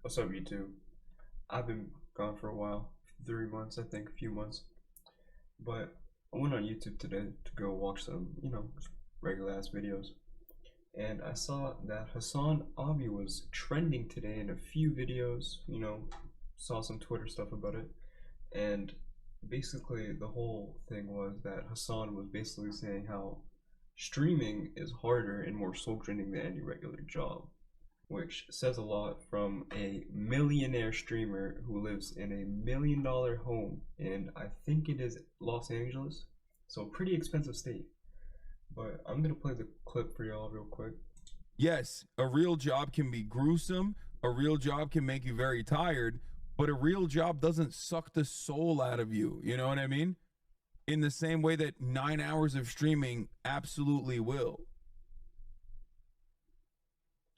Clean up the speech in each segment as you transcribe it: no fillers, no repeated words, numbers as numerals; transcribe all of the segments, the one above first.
What's up, YouTube? I've been gone for a while, 3 months, I think, a few months. But I went on YouTube today to go watch some, just regular ass videos. And I saw that Hasan Abi was trending today in a few videos, saw some Twitter stuff about it. And basically, the whole thing was that Hasan was basically saying how streaming is harder and more soul draining than any regular job, which says a lot from a millionaire streamer who lives in $1 million home in, I think it is Los Angeles, so pretty expensive state. But I'm gonna play the clip for y'all real quick. Yes, a real job can be gruesome, a real job can make you very tired, but a real job doesn't suck the soul out of you. You know what I mean? In the same way that 9 hours of streaming absolutely will.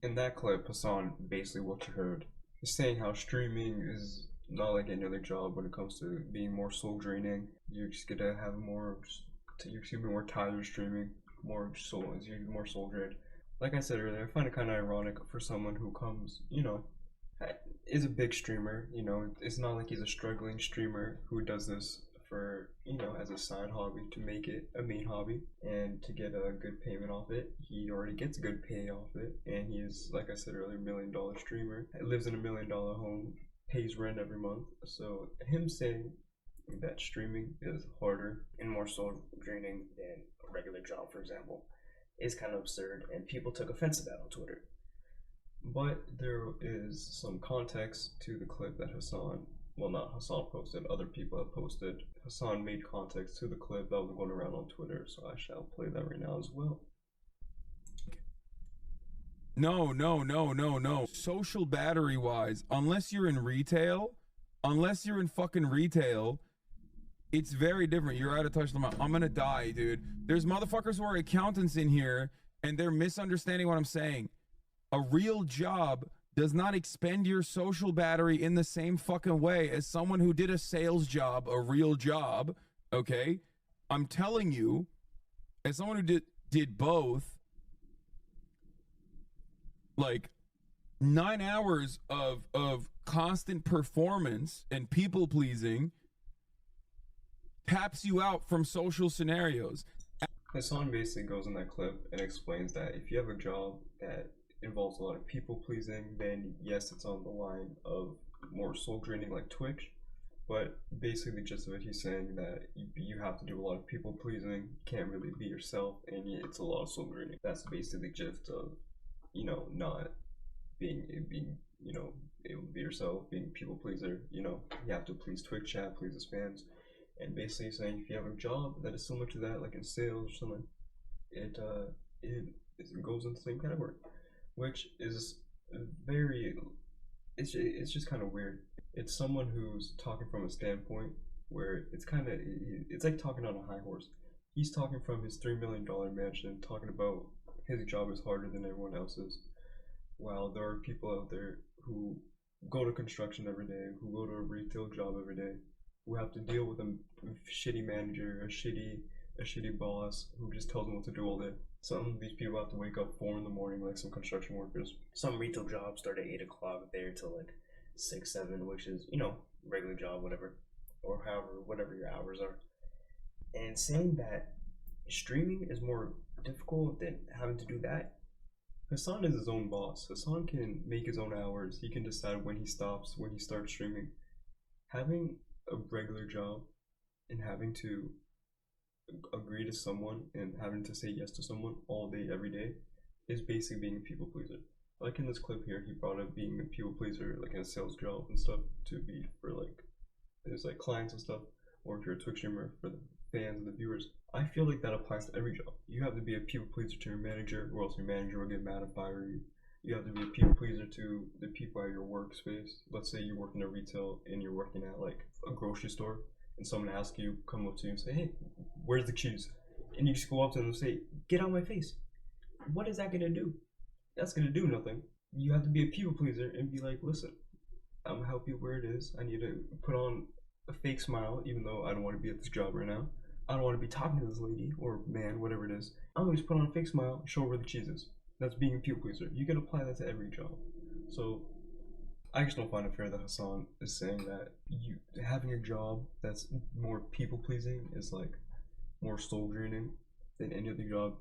In that clip, Hasan, basically what you heard, is saying how streaming is not like any other job when it comes to being more soul draining. You're just gonna have more, you're gonna be more tired streaming, you're more soul drained. Like I said earlier, I find it kind of ironic for someone who comes, is a big streamer. It's not like he's a struggling streamer who does this for, as a side hobby to make it a main hobby and to get a good payment off it. He already gets a good pay off it, and he is, like I said earlier, $1 million streamer. He lives in $1 million home, pays rent every month. So him saying that streaming is harder and more soul draining than a regular job, for example, is kind of absurd, and people took offense to that on Twitter. But there is some context to the clip that not Hasan posted, other people have posted. Hasan made context to the clip that was going around on Twitter, so I shall play that right now as well. No. Social battery wise, unless you're in fucking retail, it's very different. You're out of touch. I'm gonna die, dude. There's motherfuckers who are accountants in here and they're misunderstanding what I'm saying. A real job does not expend your social battery in the same fucking way as someone who did a sales job, a real job, okay? I'm telling you, as someone who did both, like 9 hours of constant performance and people pleasing taps you out from social scenarios. Hasan basically goes in that clip and explains that if you have a job that involves a lot of people pleasing, then yes, it's on the line of more soul draining like Twitch. But basically, the gist of it, he's saying that you have to do a lot of people pleasing, can't really be yourself, and it's a lot of soul draining. That's basically the gist of, not being able to be yourself, being a people pleaser. You have to please Twitch chat, please his fans, and basically saying if you have a job that is similar to that, like in sales or something, it goes into the same category, which is it's just kind of weird. It's someone who's talking from a standpoint where it's like talking on a high horse. He's talking from his $3 million mansion, talking about his job is harder than everyone else's, while there are people out there who go to construction every day, who go to a retail job every day, who have to deal with a shitty manager, a shitty boss who just tells them what to do all day. Some of these people have to wake up 4 in the morning, like some construction workers. Some retail jobs start at 8 o'clock there till like 6, 7, which is, regular job, whatever, or whatever your hours are. And saying that streaming is more difficult than having to do that, Hasan is his own boss. Hasan can make his own hours. He can decide when he stops, when he starts streaming. Having a regular job and having to agree to someone and having to say yes to someone all day, every day, is basically being a people pleaser. Like in this clip here, he brought up being a people pleaser, like in a sales job and stuff, to be for like his like clients and stuff, or if you're a Twitch streamer for the fans and the viewers. I feel like that applies to every job. You have to be a people pleaser to your manager, or else your manager will get mad and fire you. You have to be a people pleaser to the people at your workspace. Let's say you work in a retail and you're working at like a grocery store, and someone asks you, come up to you and say, hey, where's the cheese? And you just go up to them and say, get out of my face. What is that gonna do? That's gonna do nothing. You have to be a people pleaser and be like, listen, I'm gonna help you where it is. I need to put on a fake smile, even though I don't want to be at this job right now. I don't want to be talking to this lady or man, whatever it is. I'm gonna just put on a fake smile, show her where the cheese is. That's being a people pleaser. You can apply that to every job. So I just don't find it fair that Hasan is saying that you having a job that's more people pleasing is like more soul draining than any other job,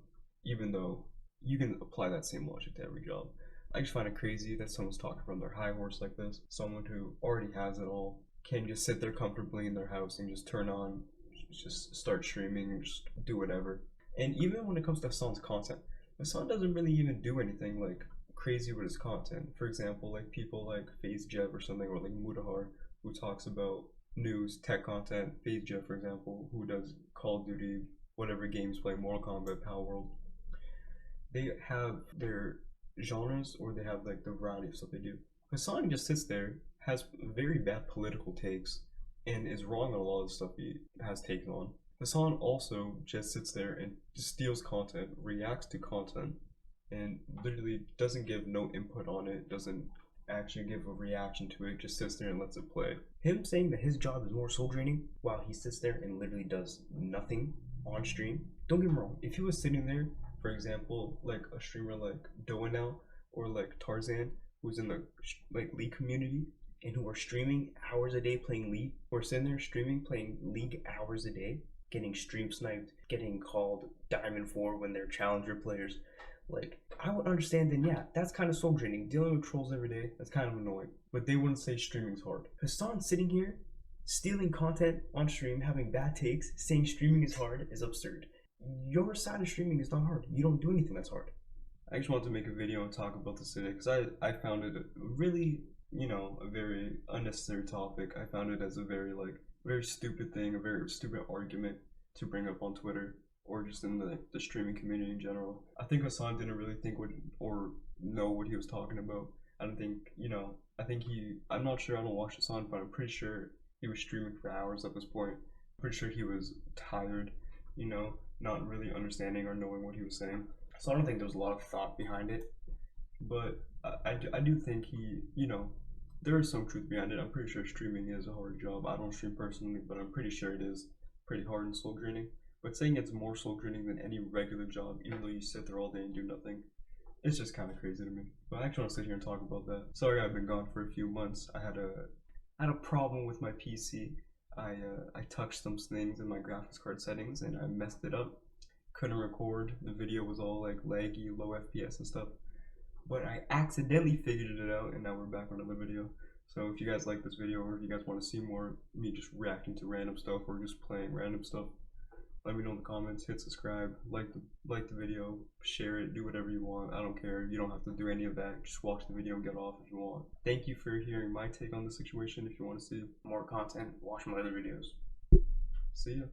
even though you can apply that same logic to every job. I just find it crazy that someone's talking from their high horse like this. Someone who already has it all can just sit there comfortably in their house and just turn on, just start streaming and just do whatever. And even when it comes to Hasan's content, Hasan doesn't really even do anything like crazy with his content. For example, like people like FaZe Jeff or something, or like Mudahar, who talks about news, tech content. FaZe Jeff, for example, who does Call of Duty, whatever games play, Mortal Kombat, Power World. They have their genres, or they have like the variety of stuff they do. Hasan just sits there, has very bad political takes, and is wrong on a lot of the stuff he has taken on. Hasan also just sits there and just steals content, reacts to content, and literally doesn't give no input on it, doesn't actually give a reaction to it, just sits there and lets it play. Him saying that his job is more soul draining while he sits there and literally does nothing on stream. Don't get me wrong, if he was sitting there, for example, like a streamer like Doa now, or like Tarzan, who's in the like League community, and who are streaming hours a day playing League, who are sitting there streaming playing League hours a day, getting stream sniped, getting called Diamond 4 when they're challenger players. Like, I would understand then, yeah, that's kind of soul draining. Dealing with trolls every day, that's kind of annoying. But they wouldn't say streaming's hard. Hasan sitting here, stealing content on stream, having bad takes, saying streaming is hard is absurd. Your side of streaming is not hard. You don't do anything that's hard. I just wanted to make a video and talk about this today because I found it really, a very unnecessary topic. I found it as a very, very stupid thing, a very stupid argument to bring up on Twitter or just in the streaming community in general. I think Hasan didn't really think what or know what he was talking about. I don't think, I'm not sure, I don't watch Hasan, but I'm pretty sure he was streaming for hours at this point. I'm pretty sure he was tired, not really understanding or knowing what he was saying. So I don't think there was a lot of thought behind it. But I do think there is some truth behind it. I'm pretty sure streaming is a hard job. I don't stream personally, but I'm pretty sure it is pretty hard and soul draining. But saying it's more soul draining than any regular job, even though you sit there all day and do nothing, it's just kind of crazy to me. But I actually want to sit here and talk about that. Sorry, I've been gone for a few months. I had a problem with my PC. I touched some things in my graphics card settings and I messed it up. Couldn't record. The video was all like laggy, low FPS and stuff. But I accidentally figured it out, and now we're back on another video. So if you guys like this video, or if you guys want to see more me just reacting to random stuff or just playing random stuff, let me know in the comments. Hit subscribe, like the video, share it, do whatever you want. I don't care. You don't have to do any of that. Just watch the video and get off if you want. Thank you for hearing my take on the situation. If you want to see more content, watch my other videos. See ya.